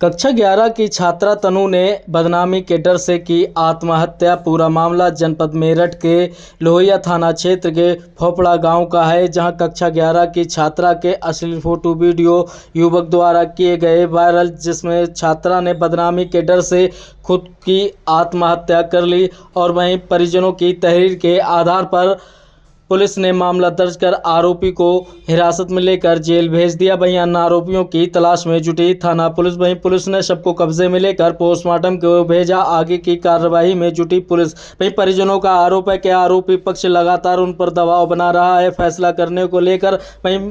कक्षा 11 की छात्रा तनु ने बदनामी के डर से की आत्महत्या। पूरा मामला जनपद मेरठ के लोहिया थाना क्षेत्र के फोपड़ा गांव का है, जहां कक्षा 11 की छात्रा के अश्लील फोटो वीडियो युवक द्वारा किए गए वायरल, जिसमें छात्रा ने बदनामी के डर से खुद की आत्महत्या कर ली। और वहीं परिजनों की तहरीर के आधार पर पुलिस ने मामला दर्ज कर आरोपी को हिरासत में लेकर जेल भेज दिया। वहीं अन्य आरोपियों की तलाश में जुटी थाना पुलिस। वहीं पुलिस ने शव को कब्जे में लेकर पोस्टमार्टम को भेजा। आगे की कार्रवाई में जुटी पुलिस। वहीं परिजनों का आरोप है कि आरोपी पक्ष लगातार उन पर दबाव बना रहा है फैसला करने को लेकर। वहीं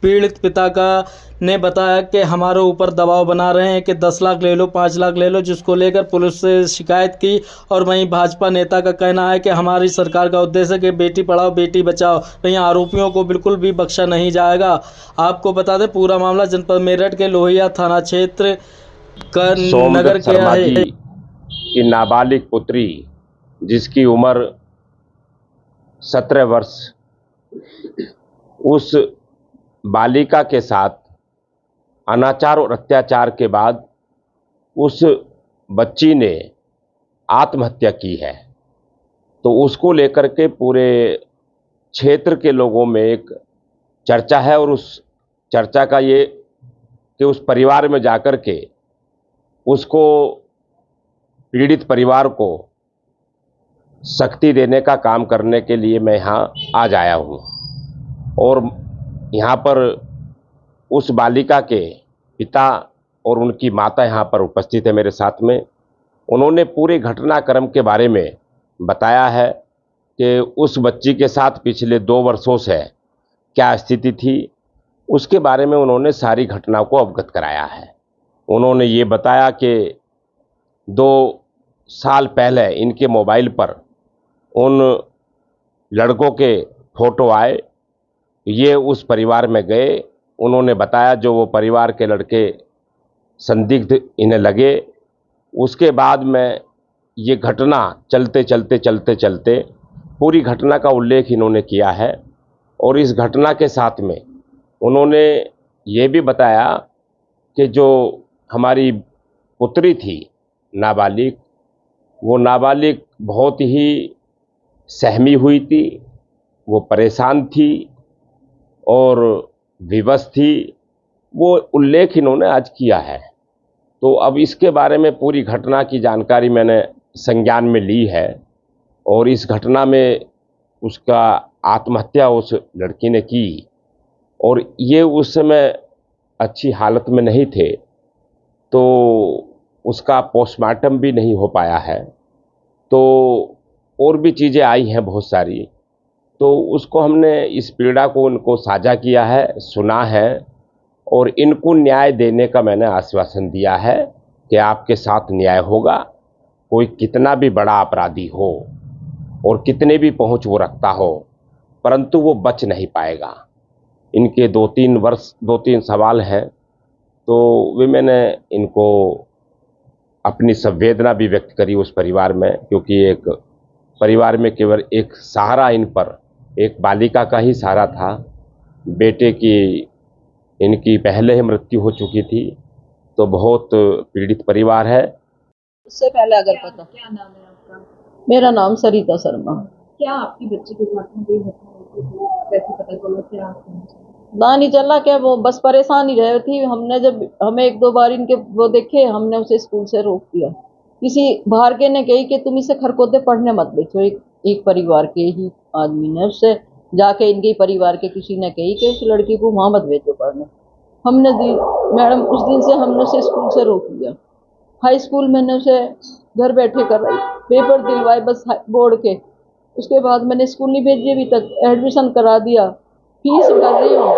पीड़ित पिता का ने बताया कि हमारे ऊपर दबाव बना रहे हैं कि 10 लाख ले लो, 5 लाख ले लो, जिसको लेकर पुलिस से शिकायत की। और वहीं भाजपा नेता का कहना है कि हमारी सरकार का उद्देश्य है कि बेटी पढ़ाओ बेटी बचाओ। वहीं आरोपियों को बिल्कुल भी बख्शा नहीं जाएगा। आपको बता दें, पूरा मामला जनपद मेरठ के लोहिया थाना क्षेत्र का नगर के है। की नाबालिग पुत्री, जिसकी उम्र 17 वर्ष, उस बालिका के साथ अनाचार और अत्याचार के बाद उस बच्ची ने आत्महत्या की है। तो उसको लेकर के पूरे क्षेत्र के लोगों में एक चर्चा है, और उस चर्चा का ये कि उस परिवार में जाकर के उसको, पीड़ित परिवार को शक्ति देने का काम करने के लिए मैं यहाँ आज आया हूँ। और यहाँ पर उस बालिका के पिता और उनकी माता यहाँ पर उपस्थित है मेरे साथ में। उन्होंने पूरे घटनाक्रम के बारे में बताया है कि उस बच्ची के साथ पिछले 2 वर्षों से क्या स्थिति थी, उसके बारे में उन्होंने सारी घटना को अवगत कराया है। उन्होंने ये बताया कि 2 साल पहले इनके मोबाइल पर उन लड़कों के फोटो आए, ये उस परिवार में गए। उन्होंने बताया जो वो परिवार के लड़के संदिग्ध इन्हें लगे। उसके बाद में ये घटना चलते पूरी घटना का उल्लेख इन्होंने किया है। और इस घटना के साथ में उन्होंने ये भी बताया कि जो हमारी पुत्री थी नाबालिग, वो नाबालिग बहुत ही सहमी हुई थी, वो परेशान थी और विवश थी। वो उल्लेख इन्होंने आज किया है। तो अब इसके बारे में पूरी घटना की जानकारी मैंने संज्ञान में ली है। और इस घटना में उसका आत्महत्या उस लड़की ने की, और ये उस समय अच्छी हालत में नहीं थे, तो उसका पोस्टमार्टम भी नहीं हो पाया है। तो और भी चीज़ें आई हैं बहुत सारी, तो उसको हमने, इस पीड़ा को उनको साझा किया है, सुना है, और इनको न्याय देने का मैंने आश्वासन दिया है कि आपके साथ न्याय होगा। कोई कितना भी बड़ा अपराधी हो और कितने भी पहुंच वो रखता हो, परंतु वो बच नहीं पाएगा। इनके 2-3 सवाल हैं, तो वे मैंने इनको अपनी संवेदना भी व्यक्त करी उस परिवार में, क्योंकि एक परिवार में केवल एक सहारा, इन पर एक बालिका का ही सहारा था। बेटे की इनकी पहले ही मृत्यु हो चुकी थी, तो बहुत पीड़ित परिवार है। उससे पहले अगर पता। क्या नाम है आपका? मेरा नाम सरिता शर्मा। क्या आपकी बच्ची के साथ में कोई घटना हुई थी? कैसे पता चला? क्या ना नहीं चला क्या, वो बस परेशान ही रही थी। हमने जब हमें 1-2 बार इनके वो देखे, हमने उसे स्कूल से रोक दिया। किसी बाहर के ने कही कि तुम इसे खरकोदे पढ़ने मत भेजो। एक परिवार के ही आदमी ने उससे जाके इनके परिवार के किसी ने कही कि उस लड़की को वहाँ मत भेजो पढ़ने। हमने मैडम उस दिन से हमने उसे स्कूल से रोक दिया। हाई स्कूल मैंने उसे घर बैठे कराई, पेपर दिलवाए बस बोर्ड के। उसके बाद मैंने स्कूल नहीं भेजी अभी तक, एडमिशन करा दिया, फीस भर रही हूँ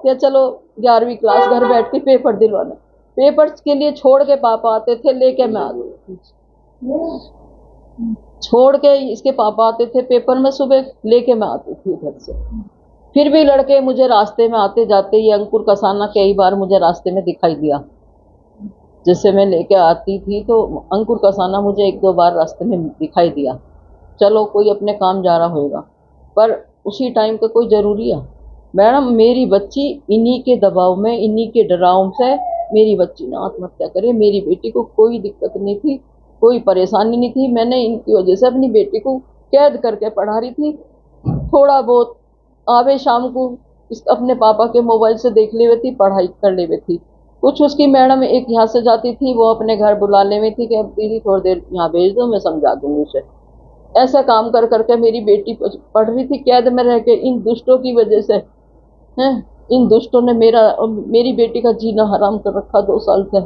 कि चलो 11वीं क्लास घर बैठ के पेपर दिलवाना। पेपर्स के लिए छोड़ के पापा आते थे, लेके मैं आती थी। छोड़ के इसके पापा आते थे पेपर में, सुबह लेके मैं आती थी घर से। फिर भी लड़के मुझे रास्ते में आते जाते, ये अंकुर कसाना कई बार मुझे रास्ते में दिखाई दिया। जिससे मैं लेके आती थी, तो अंकुर कसाना मुझे 1-2 बार रास्ते में दिखाई दिया। चलो कोई अपने काम जा रहा होगा, पर उसी टाइम का कोई ज़रूरी है? मैडम मेरी बच्ची इन्हीं के दबाव में, इन्हीं के डराव से मेरी बच्ची ने आत्महत्या करी। मेरी बेटी को कोई दिक्कत नहीं थी, कोई परेशानी नहीं थी। मैंने इनकी वजह से अपनी बेटी को कैद करके पढ़ा रही थी। थोड़ा बहुत आवे शाम को अपने पापा के मोबाइल से देख ले हुए थी, पढ़ाई कर ले हुए थी। कुछ उसकी मैडम एक यहाँ से जाती थी, वो अपने घर बुला ले हुई थी कि अब दीदी थोड़ी देर यहाँ भेज दो, मैं समझा दूंगी उसे। ऐसा काम कर करके मेरी बेटी पढ़ रही थी कैद में रह के। इन दुष्टों की वजह से हैं, इन दुष्टों ने मेरी बेटी का जीना हराम कर रखा 2 साल से।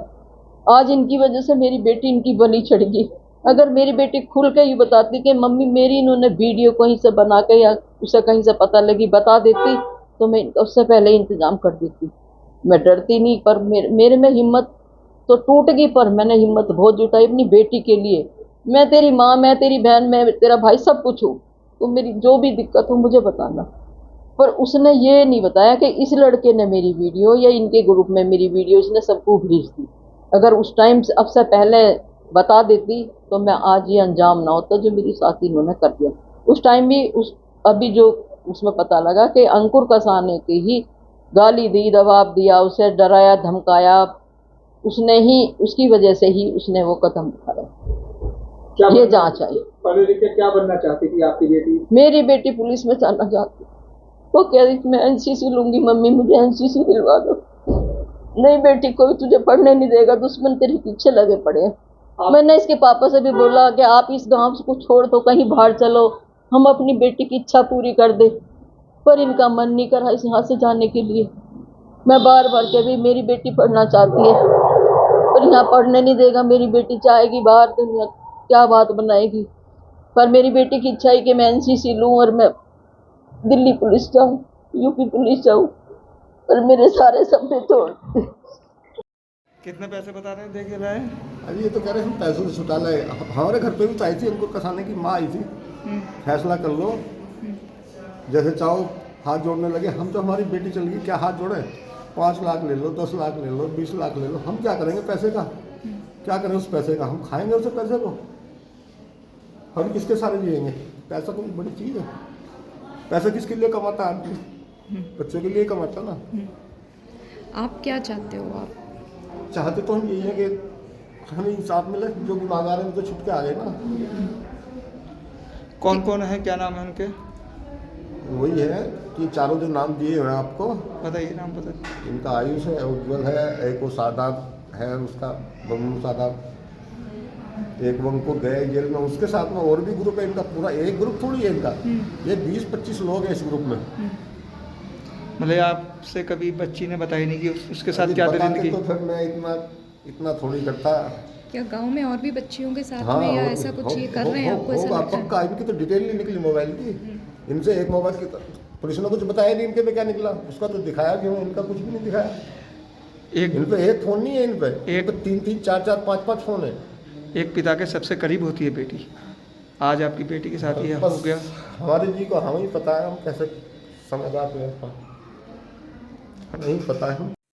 आज इनकी वजह से मेरी बेटी इनकी बलि चढ़ गई। अगर मेरी बेटी खुल के ही बताती कि मम्मी मेरी इन्होंने वीडियो कहीं से बना के या उसे कहीं से पता लगी बता देती, तो मैं उससे पहले इंतजाम कर देती। मैं डरती नहीं, पर मेरे में हिम्मत तो टूट गई, पर मैंने हिम्मत बहुत जुटाई अपनी बेटी के लिए। मैं तेरी माँ, मैं तेरी बहन, मैं तेरा भाई सब कुछ हूँ, तो मेरी जो भी दिक्कत हो मुझे बताना। पर उसने ये नहीं बताया कि इस लड़के ने मेरी वीडियो या इनके ग्रुप में मेरी वीडियो इसने सबको भेज दी। अगर उस टाइम से अब से पहले बता देती तो मैं आज ये अंजाम ना होता जो मेरी साथी इन्होंने कर दिया। उस टाइम भी अभी जो उसमें पता लगा कि अंकुर कसाने की ही गाली दी, दबाव दिया, उसे डराया धमकाया, उसने ही, उसकी वजह से ही उसने वो कदम उठाया। ये जांच आई। पढ़े लिखे क्या बनना चाहती थी आपकी बेटी? मेरी बेटी पुलिस में जाना चाहती। वो कह रही थी मैं एनसीसी लूंगी, मम्मी मुझे एनसीसी दिलवा दो। नहीं बेटी, कोई तुझे पढ़ने नहीं देगा, दुश्मन तेरे पीछे लगे पड़े हैं। मैंने इसके पापा से भी बोला कि आप इस गांव को छोड़ दो, कहीं बाहर चलो, हम अपनी बेटी की इच्छा पूरी कर दे, पर इनका मन नहीं करा इस यहाँ से जाने के लिए। मैं बार बार कह रही मेरी बेटी पढ़ना चाहती है, पर यहाँ पढ़ने नहीं देगा। मेरी बेटी चाहेगी बाहर, दुनिया क्या बात बनाएगी। पर मेरी बेटी की इच्छा है कि मैं एनसीसी लूँ और मैं दिल्ली पुलिस जाऊँ, यूपी पुलिस जाऊँ, पर मेरे सारे सपने तोड़। कितने पैसे बता रहे हैं देखे रहे? अभी ये तो कह रहे हम पैसों से छुटा लाए। हमारे घर पे भी तो आई थी, उनको कसाने की माँ आई थी। फैसला कर लो, जैसे चाहो हाथ जोड़ने लगे। हम तो, हमारी बेटी चल गई, क्या हाथ जोड़े? 5 लाख ले लो, 10 लाख ले लो, 20 लाख ले लो, हम क्या करेंगे पैसे का? क्या करें उस पैसे का? हम खाएंगे उस पैसे को? हम किसके सारे जिएंगे? पैसा कोई बड़ी चीज़ है? पैसा किसके लिए कमाता है आदमी? बच्चों के लिए कमाता ना। आप क्या चाहते हो? आप चाहते तो हम यही है कि हमें इंसाफ मिले, जो गुनाहगार हैं उनको छुटके आ गए ना। कौन कौन है, क्या नाम है उनके? वही है कि चारों जो नाम दिए हुए हैं आपको, बताइए नाम बताइए। इनका आयुष है, उज्ज्वल है, एक वो सादाब है, उसका बबलू सादाब, एक वो अंकुर गए जेल में, उसके साथ में और भी ग्रुप है इनका। पूरा एक ग्रुप थोड़ी है इनका, ये 20-25 लोग हैं इस ग्रुप में। मतलब आपसे कभी बच्ची ने बताया नहीं कि उसके साथ क्या बताते जिंदगी? तो फिर मैं इतना थोड़ी करता। क्या गांव में और भी बच्चियों के साथ हाँ, में या ऐसा कुछ ये कर रहे हैं? आपको ऐसा होगा लगता है? पक्का। इनकी तो डिटेल नहीं निकली मोबाइल की। इनसे एक मोबाइल की पुलिस ने कुछ बताया नहीं इनके में क्या निकला, उसका तो दिखाया क्यों? इनका कुछ भी नहीं दिखाया। इन पे एक फ़ोन नहीं है, इन पे 3-3, 4-4, 5-5 फ़ोन है। एक पिता के सबसे करीब होती है बेटी, आज आपकी बेटी के साथ ये हो बस गया। हमारे जी को हमें ही पता है, हम कैसे समझदार हुए, नहीं पता है।